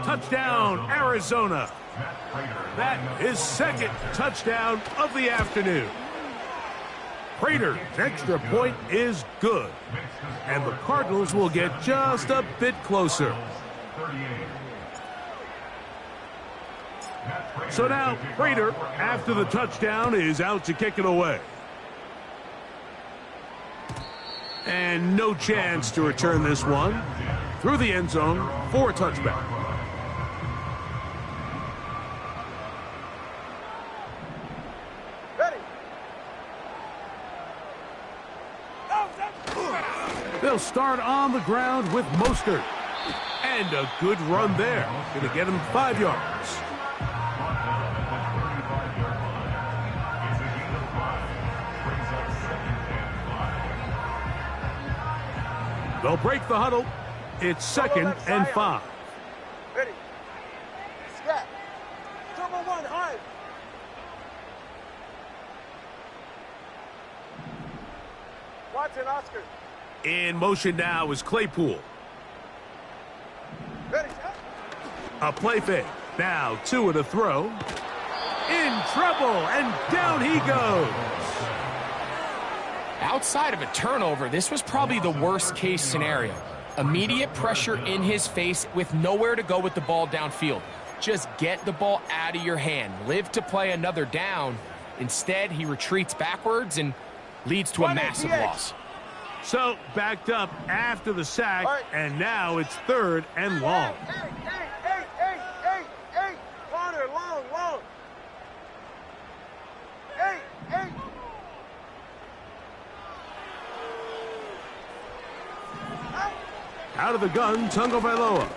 Touchdown, Arizona. That is second touchdown of the afternoon. Prater's extra point is good. And the Cardinals will get just a bit closer. So now Prater, after the touchdown, is out to kick it away. And no chance to return this one through the end zone for a touchback.
Ready.
They'll start on the ground with Mostert. And a good run there. Going to get him 5 yards. They'll break the huddle. It's second and 5.
Ready. Scat. Turbo 1, hard. Watson, Oscar.
In motion now is Claypool.
Ready.
A play fake. Now 2 at a throw. In trouble, and down he goes.
Outside of a turnover, this was probably the worst-case scenario. Immediate pressure in his face with nowhere to go with the ball downfield. Just get the ball out of your hand. Live to play another down. Instead, he retreats backwards and leads to a massive loss.
So, backed up after the sack, and now it's third and long.
Hey, Connor, long. Hey.
Out of the gun, Tagovailoa.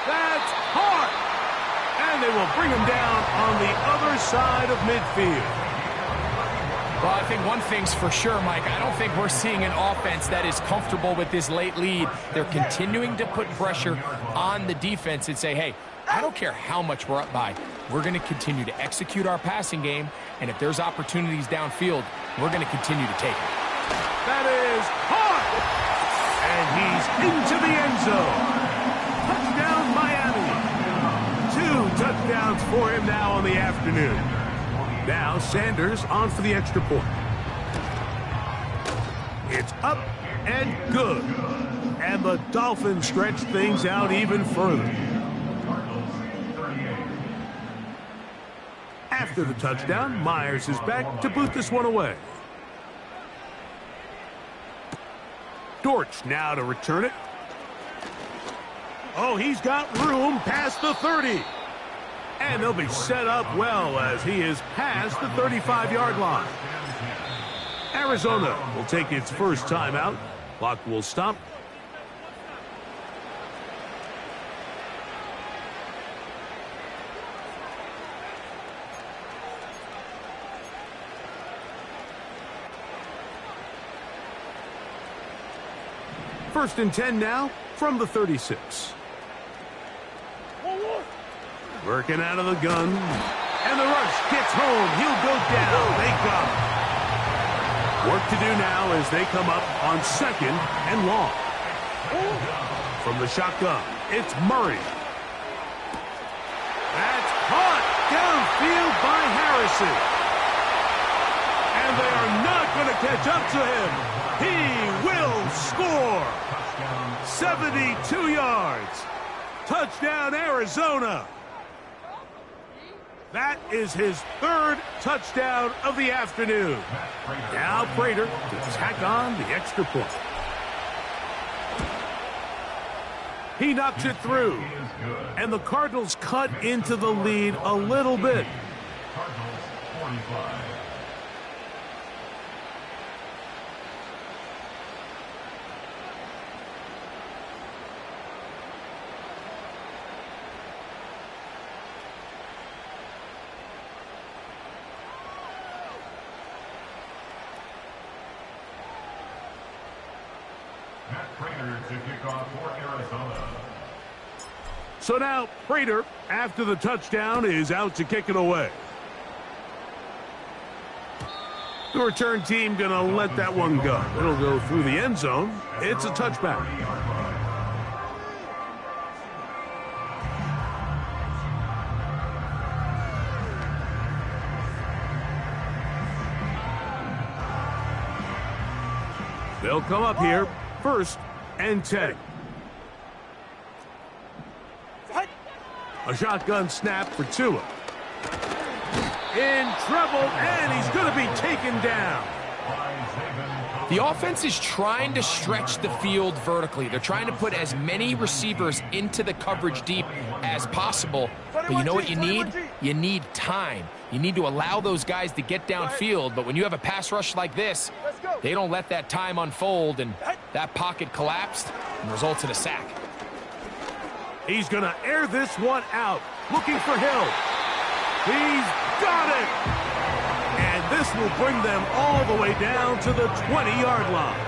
That's hard! And they will bring him down on the other side of midfield.
Well, I think one thing's for sure, Mike. I don't think we're seeing an offense that is comfortable with this late lead. They're continuing to put pressure on the defense and say, hey, I don't care how much we're up by. We're going to continue to execute our passing game, and if there's opportunities downfield, we're going to continue to take it.
That is hard! And he's into the end zone. Touchdown, Miami. 2 touchdowns for him now on the afternoon. Now Sanders on for the extra point. It's up and good. And the Dolphins stretch things out even further. After the touchdown, Myers is back to boot this one away. Dortch now to return it. Oh, he's got room past the 30. And they'll be set up well as he is past the 35-yard line. Arizona will take its first timeout. Clock will stop. First and 10 now from the 36. Working out of the gun. And the rush gets home. He'll go down. They got him. Work to do now as they come up on 2nd and long. From the shotgun, it's Murray. That's caught downfield by Harrison. And they are not going to catch up to him. He will score. 72 yards. Touchdown, Arizona. That is his 3rd touchdown of the afternoon. Now Prater to tack on the extra point. He knocks it through. And the Cardinals cut into the lead a little bit.
Cardinals 45. To kick off for Arizona.
So now Prater, after the touchdown, is out to kick it away. The return team going to let that one go. It'll go through the end zone. It's a touchback. They'll come up here 1st and 10. A shotgun snap for Tua. In trouble, and he's going to be taken down.
The offense is trying to stretch the field vertically. They're trying to put as many receivers into the coverage deep as possible. But you know what you need? You need time. You need to allow those guys to get downfield. But when you have a pass rush like this, they don't let that time unfold, and that pocket collapsed and results in a sack.
He's going to air this one out, looking for Hill. He's got it! And this will bring them all the way down to the 20-yard line.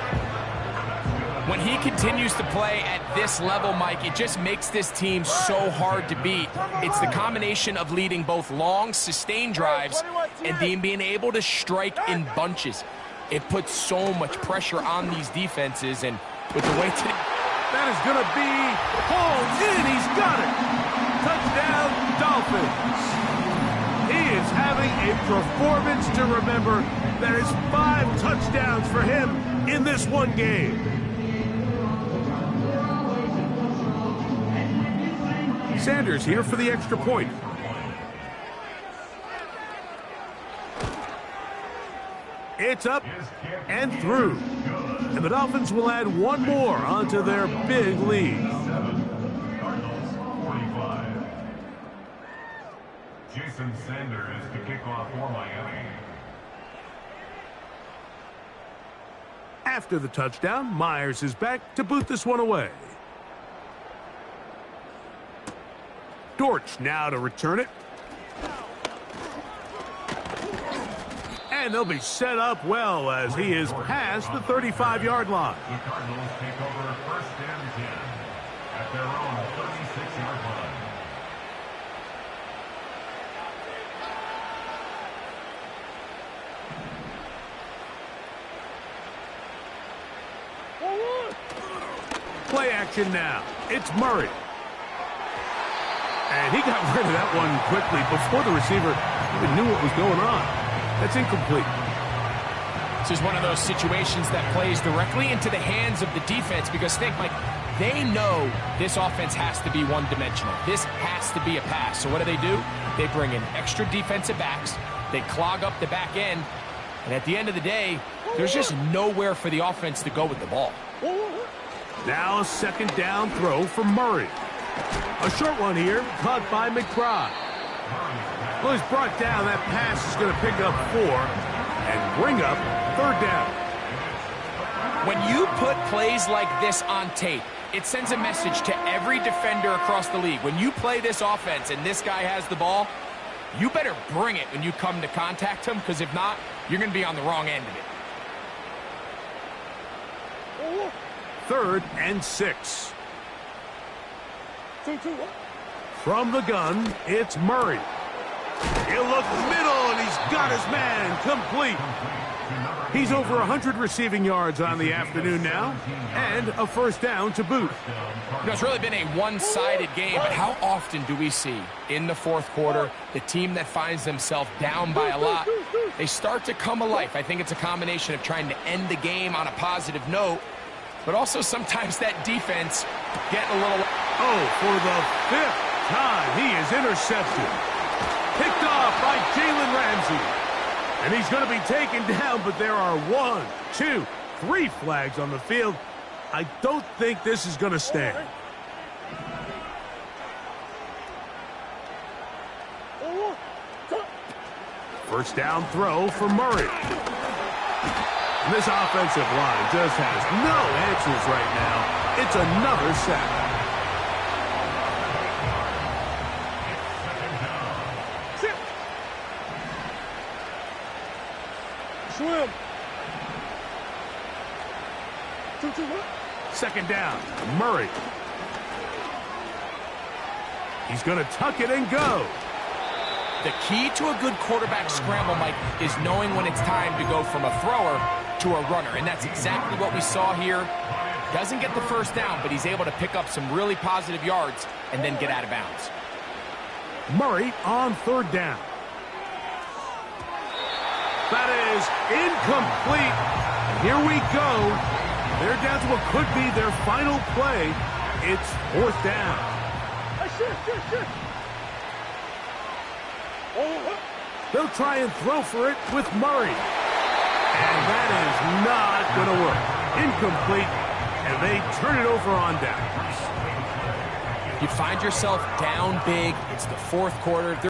When he continues to play at this level, Mike, it just makes this team so hard to beat. It's the combination of leading both long, sustained drives and then being able to strike in bunches. It puts so much pressure on these defenses, and with the way
that is going to be hauled in. He's got it. Touchdown, Dolphins. He is having a performance to remember. That is 5 touchdowns for him in this one game. Sanders here for the extra point. It's up and through. And the Dolphins will add one more onto their big lead.
Cardinals 45. Jason Sanders to kick off for Miami.
After the touchdown, Myers is back to boot this one away. Dortch now to return it. And they'll be set up well as he is past the 35-yard line.
The Cardinals take over 1st and 10 at their own 36-yard line.
Play action now. It's Murray. And he got rid of that one quickly before the receiver even knew what was going on. That's incomplete.
This is one of those situations that plays directly into the hands of the defense because, think, Mike, they know this offense has to be one-dimensional. This has to be a pass. So what do? They bring in extra defensive backs. They clog up the back end. And at the end of the day, there's just nowhere for the offense to go with the ball.
Now a 2nd down throw for Murray. A short one here, caught by McBride. Well, he's brought down. That pass is going to pick up 4 and bring up 3rd down.
When you put plays like this on tape, it sends a message to every defender across the league. When you play this offense and this guy has the ball, you better bring it when you come to contact him, because if not, you're going to be on the wrong end of it.
3rd and 6. From the gun, it's Murray. He'll look middle, and he's got his man complete. He's over 100 receiving yards on the afternoon now, and a first down to boot.
You know, it's really been a one-sided game, but how often do we see in the fourth quarter the team that finds themselves down by a lot, they start to come alive? I think it's a combination of trying to end the game on a positive note, but also sometimes that defense getting a little...
Oh, for the fifth time, he is intercepted. Picked off by Jalen Ramsey. And he's going to be taken down, but there are 1, 2, 3 flags on the field. I don't think this is going to stand. First down throw for Murray. And this offensive line just has no answers right now. It's another sack.
Swim.
Second down, Murray. He's going to tuck it and go.
The key to a good quarterback scramble, Mike, is knowing when it's time to go from a thrower to a runner, and that's exactly what we saw here. Doesn't get the first down, but he's able to pick up some really positive yards and then get out of bounds.
Murray on third down. That is incomplete. And here we go. They're down to what could be their final play. It's fourth down. They'll try and throw for it with Murray. And that is not going to work. Incomplete. And they turn it over on down.
You find yourself down big. It's the fourth quarter.